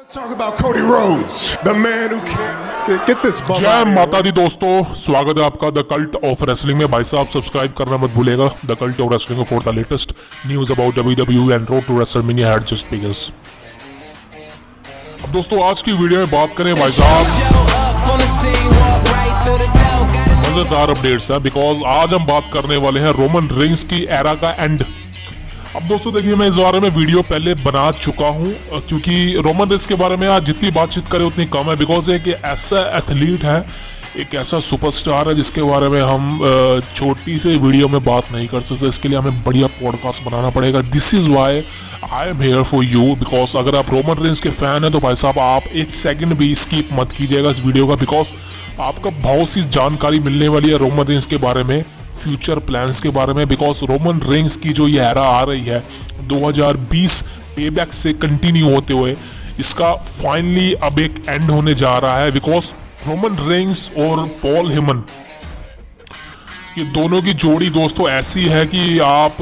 Let's talk about Cody Rhodes, the man who can't get this bum जय out of here. माता दी दोस्तों, स्वागत है आपका द कल्ट ऑफ रेसलिंग में। भाई साहब सब्सक्राइब करना मत भूलेगा। The cult of wrestling for the latest news about WWE and road to WrestleMania had just begun. अब दोस्तों आज की वीडियो में बात करें भाई साहब मजेदार अपडेट्स है, बिकॉज आज हम बात करने वाले हैं रोमन रेंस की एरा का एंड। अब दोस्तों देखिए, मैं इस बारे में वीडियो पहले बना चुका हूं, क्योंकि रोमन रेंस के बारे में आज जितनी बातचीत करें उतनी कम है। बिकॉज एक ऐसा एथलीट है, एक ऐसा सुपरस्टार है जिसके बारे में हम छोटी से वीडियो में बात नहीं कर सकते। इसके लिए हमें बढ़िया पॉडकास्ट बनाना पड़ेगा। This is why I am here for you. Because अगर आप रोमन रेंस के फैन हैं तो भाई साहब आप एक सेकंड भी स्किप मत कीजिएगा इस वीडियो का, बिकॉज आपको बहुत सी जानकारी मिलने वाली है रोमन रेंस के बारे में, फ्यूचर प्लान्स के बारे में। बिकॉज रोमन रेंस की जो ये एरा आ रही है 2020 पेबैक से कंटिन्यू होते हुए, इसका फाइनली अब एक एंड होने जा रहा है। बिकॉज रोमन रेंस और पॉल हेमन, ये दोनों की जोड़ी दोस्तों ऐसी है कि आप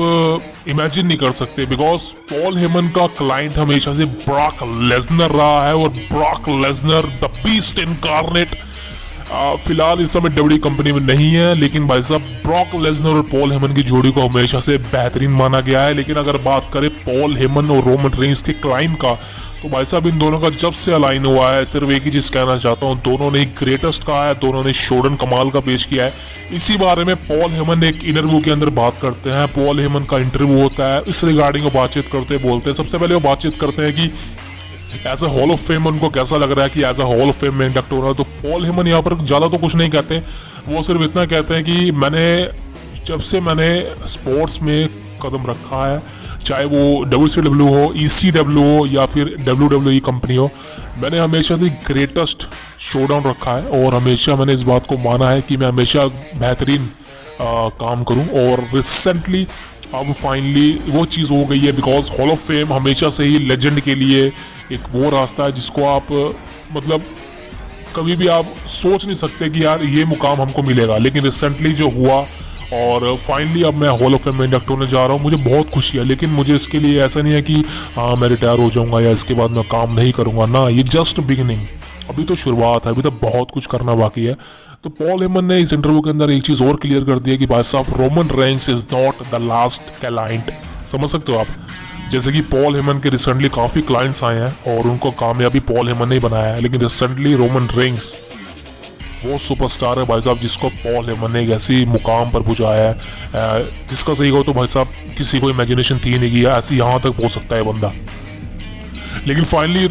इमेजिन नहीं कर सकते। बिकॉज पॉल हेमन का क्लाइंट हमेशा से ब्रॉक लेसनर रहा है, और Brock Lesnar the beast incarnate फिलहाल इस समय डब्ल्यू कंपनी में नहीं है, लेकिन भाई साहब ब्रॉक लेसनर और पॉल हेमन की जोड़ी को हमेशा से बेहतरीन माना गया है। लेकिन अगर बात करें पॉल हेमन और रोमन रेंस के क्लाइंट का, तो भाई साहब इन दोनों का जब से अलाइन हुआ है, सिर्फ एक ही चीज कहना चाहता हूँ, दोनों ने ग्रेटेस्ट कहा है, दोनों ने शोडन कमाल का पेश किया है। इसी बारे में पॉल हेमन एक इंटरव्यू के अंदर बात करते हैं। पॉल हेमन का इंटरव्यू होता है, इस रिगार्डिंग वो बातचीत करते बोलते हैं। सबसे पहले वो बातचीत करते हैं कि as a hall of fame उनको कैसा लग रहा है कि as a hall of fame में इंडक्ट हो रहा है। तो पॉल हेमन यहाँ पर ज़्यादा तो कुछ नहीं कहते, वो सिर्फ इतना कहते हैं कि जब से मैंने स्पोर्ट्स में कदम रखा है, चाहे वो WCW हो, ECW हो या फिर WWE कंपनी हो, मैंने हमेशा से ग्रेटेस्ट शोडाउन रखा है और हमेशा मैंने इस बात को माना है कि मैं हमेशा बेहतरीन काम करूं। और रिसेंटली अब फाइनली वो चीज़ हो गई है। बिकॉज हॉल ऑफ फेम हमेशा से ही लेजेंड के लिए एक वो रास्ता है जिसको आप मतलब कभी भी आप सोच नहीं सकते कि यार ये मुकाम हमको मिलेगा। लेकिन रिसेंटली जो हुआ और फाइनली अब मैं हॉल ऑफ फेम में इंडक्ट होने जा रहा हूँ, मुझे बहुत खुशी है। लेकिन मुझे इसके लिए ऐसा नहीं है कि हाँ मैं रिटायर हो जाऊँगा या इसके बाद मैं काम नहीं करूँगा ना, ये जस्ट बिगिनिंग, अभी तो शुरुआत है, अभी तो बहुत कुछ करना बाकी है। तो पॉल हेमन ने इस इंटरव्यू के अंदर एक चीज़ और क्लियर कर दी है कि भाई साहब Roman Reigns is not the last client. समझ सकते हो आप, जैसे कि पॉल हेमन के रिसेंटली काफ़ी क्लाइंट्स आए हैं और उनको कामयाबी पॉल हेमन ने ही बनाया है, लेकिन रिसेंटली रोमन रेंस वो सुपरस्टार है भाई साहब जिसको पॉल हेमन ने एक ऐसी मुकाम पर पहुंचाया है जिसका सही कहो तो भाई साहब किसी को इमेजिनेशन थी नहीं कि ऐसी यहाँ तक पहुंच सकता है बंदा। लेकिन फाइनली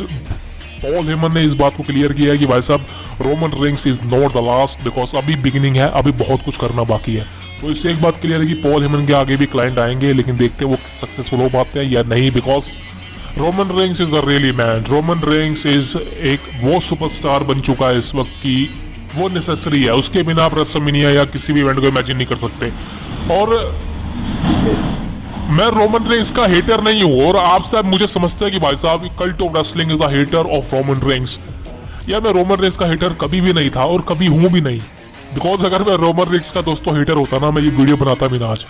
पॉल हेमन ने इस बात को क्लियर किया है कि भाई साहब Roman Reigns is not the last, because अभी बिगिनिंग है, अभी बहुत कुछ करना बाकी है। तो इससे एक बात क्लियर है कि पॉल हेमन के आगे भी क्लाइंट आएंगे, लेकिन देखते हैं वो सक्सेसफुल हो पाते हैं या नहीं। Because Roman Reigns is a really man, Roman Reigns is एक वो सुपरस्टार बन चुका है इस वक्त की वो नेसेसरी है। उसके बिना आप रेसलमेनिया या किसी भी इवेंट को इमेजिन नहीं कर सकते। और मैं रोमन रेंस का हेटर नहीं हूँ, और आप सब मुझे समझते हैं कि भाई साहब cult of wrestling is a hater of Roman Reigns. या मैं रोमन रेंस का हेटर कभी भी नहीं था और कभी हूँ भी नहीं। बिकॉज अगर मैं रोमन रेंस का दोस्तों हेटर होता ना, मैं ये वीडियो बनाता भी ना, आज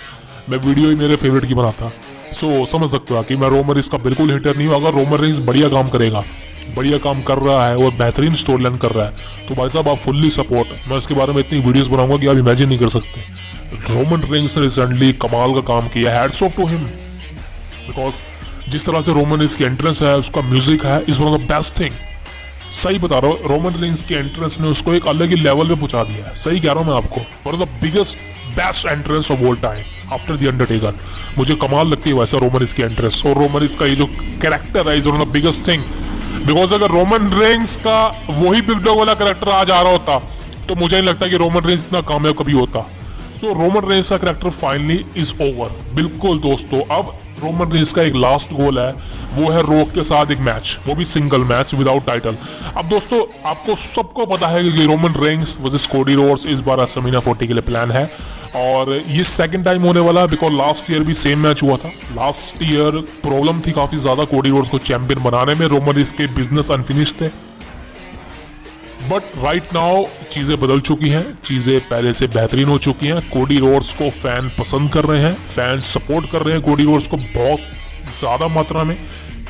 मैं वीडियो ही मेरे फेवरेट की बनाता। सो समझ सकते हो कि मैं रोमन रेंस का बिल्कुल हेटर नहीं हूँ। अगर रोमन रेंस बढ़िया काम करेगा, बढ़िया काम कर रहा है और बेहतरीन स्टोरी लाइन कर रहा है, तो भाई साहब आप फुल्ली सपोर्ट। मैं इसके बारे में इतनी वीडियोस बनाऊंगा कि आप इमेजिन नहीं कर सकते। रोमन रेंस ने रिसेंटली कमाल का काम किया, hats off to him. Because जिस तरह से रोमन रेंस की एंट्रेंस है, उसका म्यूजिक है, is one of the best thing. सही बता रहा हूँ, रोमन रेंस की एंट्रेंस ने उसको एक अलग ही लेवल पे पहुंचा दिया है। सही कह रहा हूँ मैं आपको, one of the biggest best entrance of all time after the Undertaker. मुझे कमाल लगती है वैसा रोमन रेंस की एंट्रेंस, और रोमन रेंस का ये जो कैरेक्टर है is one of the biggest thing. Because अगर रोमन रेंस का वही बिग डॉग वाला कैरेक्टर आज आ रहा होता तो मुझे नहीं लगता कि रोमन रेंस इतना कामयाब कभी होता। सो रोमन रेंस का कैरेक्टर फाइनली इज ओवर। बिल्कुल दोस्तों, अब रोमन रेंस का एक लास्ट गोल है, वो है रॉक के साथ एक मैच, वो भी सिंगल मैच विदाउट टाइटल। अब दोस्तों आपको सबको पता है कि Roman Reigns versus Cody Rhodes इस बार रेसलमेनिया 40 के लिए प्लान है, और ये सेकंड टाइम होने वाला है। बिकॉज लास्ट ईयर भी सेम मैच हुआ था। लास्ट ईयर प्रॉब्लम थी काफी ज्यादा कोडी रोड्स को चैंपियन बनाने में, रोमन रेंस के बिजनेस अनफिनिश थे। बट राइट नाउ चीज़ें बदल चुकी हैं, चीज़ें पहले से बेहतरीन हो चुकी हैं। कोडी रोड्स को फैन पसंद कर रहे हैं, फैन सपोर्ट कर रहे हैं कोडी रोड्स को बहुत ज़्यादा मात्रा में।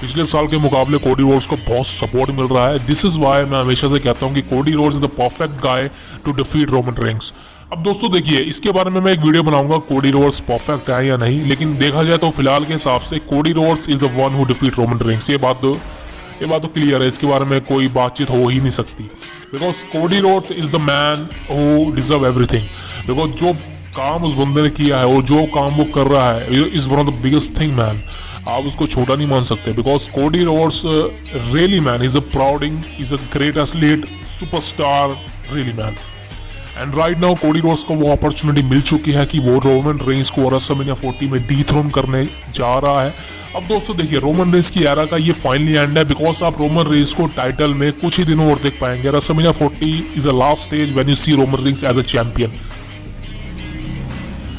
पिछले साल के मुकाबले कोडी रोड्स को बहुत सपोर्ट मिल रहा है। दिस इज वाई मैं हमेशा से कहता हूँ कि Cody Rhodes is the perfect guy to defeat Roman Reigns. अब दोस्तों देखिए, इसके बारे में मैं एक वीडियो बनाऊंगा कोडी रोड्स परफेक्ट है या नहीं, लेकिन देखा जाए तो फिलहाल के हिसाब से कोडी Rhodes is the one who defeat Roman Reigns. ये बात तो क्लियर है, इसके बारे में कोई बातचीत हो ही नहीं सकती। Because Cody Rhodes is the man who deserve everything. Because जो काम उस बंदे ने किया है और जो काम वो कर रहा है is one of the biggest thing man. आप उसको छोटा नहीं मान सकते। Because Cody Rhodes really man is a proving, is a great athlete, superstar, really man. And right now Cody Rhodes को वो अपॉर्चुनिटी मिल चुकी है कि वो रोमन रेंस को रेसलमेनिया 40 में डीथ्रोन करने जा रहा है। अब दोस्तों देखिए, रोमन रेंस की एरा का ये फाइनली एंड है। बिकॉज आप रोमन रेंस को टाइटल में कुछ ही दिनों और देख पाएंगे। WrestleMania 40 is a last stage when you see Roman Reigns as a champion.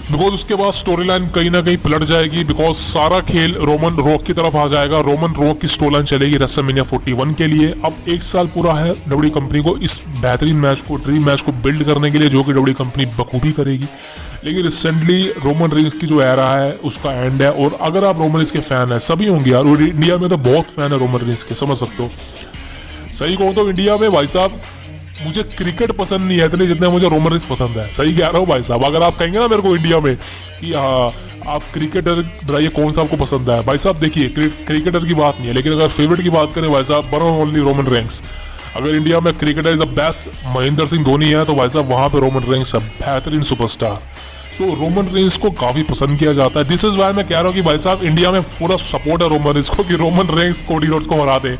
Because उसके बाद स्टोरी लाइन कहीं ना कहीं पलट जाएगी। बिकॉज सारा खेल रोमन रॉक की तरफ आ जाएगा। रोमन रॉक की स्टोरी लाइन चलेगी रेसलमेनिया 41 के लिए। अब 1 साल पूरा है डब्ल्यूडब्ल्यूई कंपनी को इस बेहतरीन मैच को, ड्रीम मैच को बिल्ड करने के लिए, जो कि डब्ल्यूडब्ल्यूई कंपनी बखूबी करेगी। लेकिन रिसेंटली रोमन रेंस की जो एरा है उसका एंड है। और अगर आप रोमन रेंस के फैन है, सभी होंगे यार, और इंडिया में तो बहुत फैन है रोमन रेंस के, समझ सकते हो। सही कहूँ तो इंडिया में भाई साहब मुझे क्रिकेट पसंद नहीं है इतने जितना मुझे रोमन रेंस पसंद है। सही कह रहा हूँ भाई साहब। अगर आप कहेंगे ना मेरे को इंडिया में कि हाँ आप क्रिकेटर बताइए कौन सा आपको पसंद है, भाई साहब देखिए क्रिकेटर की बात नहीं है, लेकिन अगर फेवरेट की बात करें भाई साहब, वन ओनली रोमन रेंस। अगर इंडिया में cricketer is the best Mahendra Singh Dhoni है तो भाई साहब वहाँ पे रोमन रेंस है बेहतरीन सुपरस्टार। सो रोमन रेंस को काफ़ी पसंद किया जाता है। दिस इज वाई मैं कह रहा हूँ कि भाई साहब इंडिया में पूरा सपोर्ट है रोमन रेंस को कि रोमन रेंस कोडी रोड्स को हरा दे।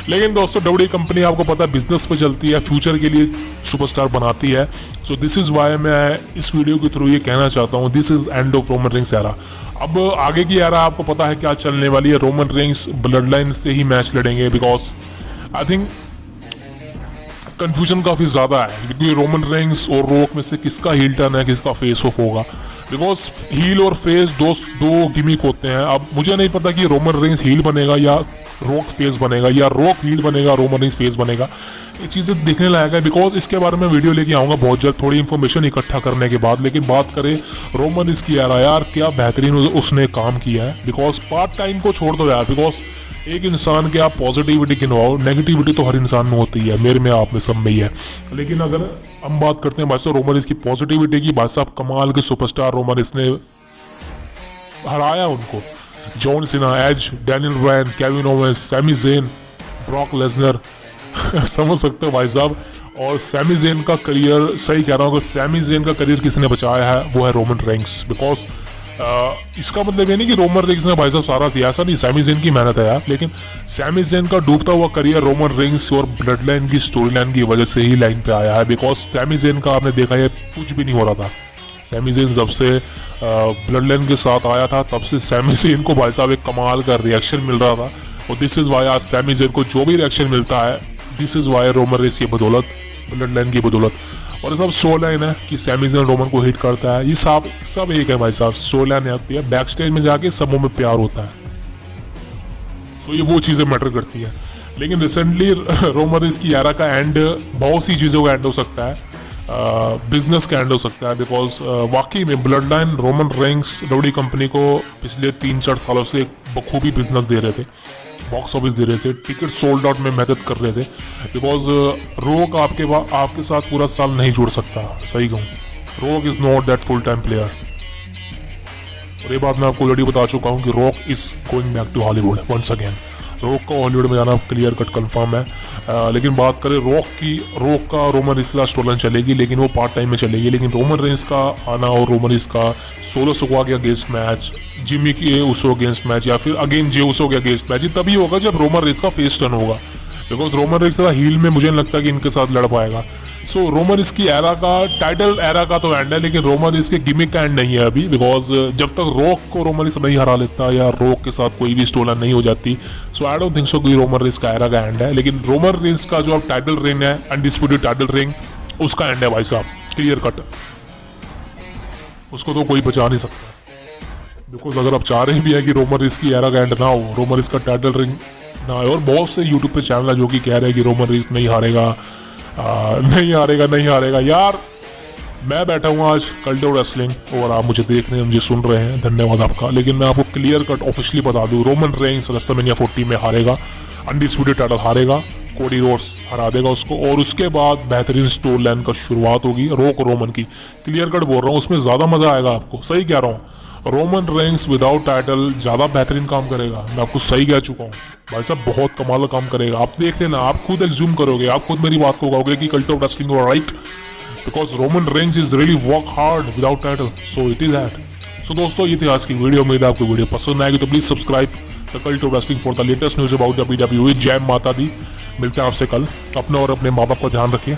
लेकिन दोस्तों डब्ल्यूडब्ल्यूई कंपनी आपको पता है बिजनेस पे चलती है, फ्यूचर के लिए सुपरस्टार बनाती है। सो दिस इज वाई मैं इस वीडियो के थ्रू ये कहना चाहता हूँ, this is end of Roman Reigns era. अब आगे की एरा आपको पता है क्या चलने वाली है। रोमन रेंस ब्लड लाइन से ही मैच लड़ेंगे। बिकॉज आई थिंक कंफ्यूजन काफ़ी ज़्यादा है क्योंकि रोमन रेंस और रॉक में से किसका हील टर्न है, किसका फेस ऑफ होगा। बिकॉज हील और फेस दो गिमिक होते हैं। अब मुझे नहीं पता कि रोमन रेंस हील बनेगा या रॉक फेस बनेगा, या रॉक हील बनेगा रोमन रेंस फेस बनेगा। ये चीज़ें देखने लायक है। बिकॉज इसके बारे में वीडियो लेके आऊँगा बहुत जल्द, थोड़ी इन्फॉर्मेशन इकट्ठा करने के बाद। लेकिन बात करें रोमन रेंस की यार क्या बेहतरीन उसने काम किया है। बिकॉज पार्ट टाइम को छोड़ दो यार। बिकॉज एक इंसान के आप पॉजिटिविटी गिनवाओ, नेगेटिविटी तो हर इंसान में होती है, मेरे में आप में सब में ही है। लेकिन अगर हम बात करते हैं भाई साहब रोमन रेंस की पॉजिटिविटी की, भाई साहब कमाल के सुपरस्टार रोमन रेंस ने हराया उनको। John Cena, Edge, Daniel Bryan, Kevin Owens, Sami Zayn, Brock Lesnar समझ सकते हो भाई साहब। और सैमी ज़ेन का करियर, सही कह रहा हूँ, अगर सैमी ज़ेन का करियर किसने बचाया है वो है रोमन रेंस। बिकॉज इसका मतलब ये नहीं कि रोमन रेंस ने भाई साहब सारा दिया, ऐसा नहीं, सैमी ज़ेन की मेहनत है यार। लेकिन सैमी ज़ेन का डूबता हुआ करियर रोमन रेंस और ब्लड लाइन की स्टोरी लाइन की वजह से ही लाइन पे आया है। बिकॉज सैमी ज़ेन का आपने देखा है कुछ भी नहीं हो रहा था। सैमी ज़ेन जब से ब्लड लाइन के साथ आया था तब से सैमी ज़ेन को भाई साहब एक कमाल का रिएक्शन मिल रहा था। और दिस इज़ वाई आज सैमी ज़ेन को जो भी रिएक्शन मिलता है, this is why Roman Reigns की बदौलत, ब्लड लाइन की बदौलत। और ये सब स्टोरी लाइन है कि सैमी ज़ेन रोमन को हिट करता है, ये सब एक है भाई साहब। स्टोरी लाइन आती है, बैक स्टेज में जाके सबों में प्यार होता है। सो ये वो चीज़ें मैटर करती है। लेकिन रिसेंटली रोमन रेंस की एरा का एंड बहुत सी चीज़ों का एंड हो सकता है, बिजनेस का एंड हो सकता है। बिकॉज वाकई में blood line Roman Reigns WWE company को पिछले 3-4 सालों से बखूबी बिजनेस दे रहे थे, बॉक्स ऑफिस दे रहे थे, टिकट सोल्ड आउट में मदद कर रहे थे। बिकॉज रोक आपके साथ पूरा साल नहीं जुड़ सकता। सही कहूँ, रोक is not that full time player. और ये बात मैं आपको ऑलरेडी बता चुका हूँ कि Rock is going back to Hollywood once again. Rock का हॉलीवुड में जाना क्लियर कट कंफर्म है। लेकिन बात करें रॉक का रोमन रेंस का स्टोरी लाइन चलेगी, लेकिन वो पार्ट टाइम में चलेगी। लेकिन रोमन रेंस का आना और रोमन रेंस का सोलो सुकवा के अगेंस्ट मैच, जिमी के उसो अगेंस्ट मैच, या फिर अगेन जे उसो के अगेंस्ट मैच, ये तभी होगा जब रोमन रेंस का फेस टर्न होगा। बिकॉज रोमन रेंस का हील में मुझे नहीं लगता कि इनके साथ लड़ पाएगा। सो रोमन रेंस की एरा का, टाइटल एरा का तो एंड है, लेकिन रोमन रेंस के गिमिक का एंड नहीं है अभी। बिकॉज जब तक रॉक को रोमन रेंस नहीं हरा लेता या रॉक के साथ कोई भी स्टोरी नहीं हो जाती, सो आई डोंट थिंक सो कि रोमन रेंस का एरा का एंड है। लेकिन रोमन रेंस का जो अब टाइटल रेन है, अनडिस्प्यूटेड टाइटल रेन, उसका एंड है भाई साहब, क्लियर कट। उसको तो कोई बचा नहीं सकता। बिकॉज अगर आप चाह रहे भी है कि रोमन रेंस की एरा का एंड ना हो, रोमन रेंस का टाइटल रिंग ना है, और बहुत से यूट्यूब पे चैनल है जो कि कह रहे हैं कि रोमन रेंस नहीं हारेगा, नहीं हारेगा यार। मैं बैठा हूँ आज कल्ट ऑफ रेसलिंग और आप मुझे देख रहे हैं, मुझे सुन रहे हैं, धन्यवाद आपका। लेकिन मैं आपको क्लियर कट ऑफिशियली बता दूं, रोमन रेंस रेसलमेनिया 40 में हारेगा, अनडिस्प्यूटेड टाइटल हारेगा, कोडी रोड्स हरा देगा उसको, और उसके बाद बेहतरीन स्टोरी लाइन का शुरुआत होगी रोक रोमन की। क्लियर कट बोल रहा हूँ, उसमें ज़्यादा मज़ा आएगा आपको, सही कह रहा हूँ। रोमन रेंस विदाउट टाइटल ज़्यादा बेहतरीन काम करेगा, मैं आपको सही कह चुका हूँ भाई साहब, बहुत कमाल का काम करेगा। आप देख लेना, आप खुद एग्ज्यूम करोगे, आप खुद मेरी बात को कहोगे कि cult of wrestling right, because Roman Reigns is really work hard without title, so it is that. So दोस्तों, ये थी आज की वीडियो। उम्मीद है आपको वीडियो पसंद आएगी, तो please subscribe the cult of wrestling for the latest news about WWE। जय माता दी। मिलते हैं आपसे कल। अपने और अपने माँ बाप का ध्यान रखिए।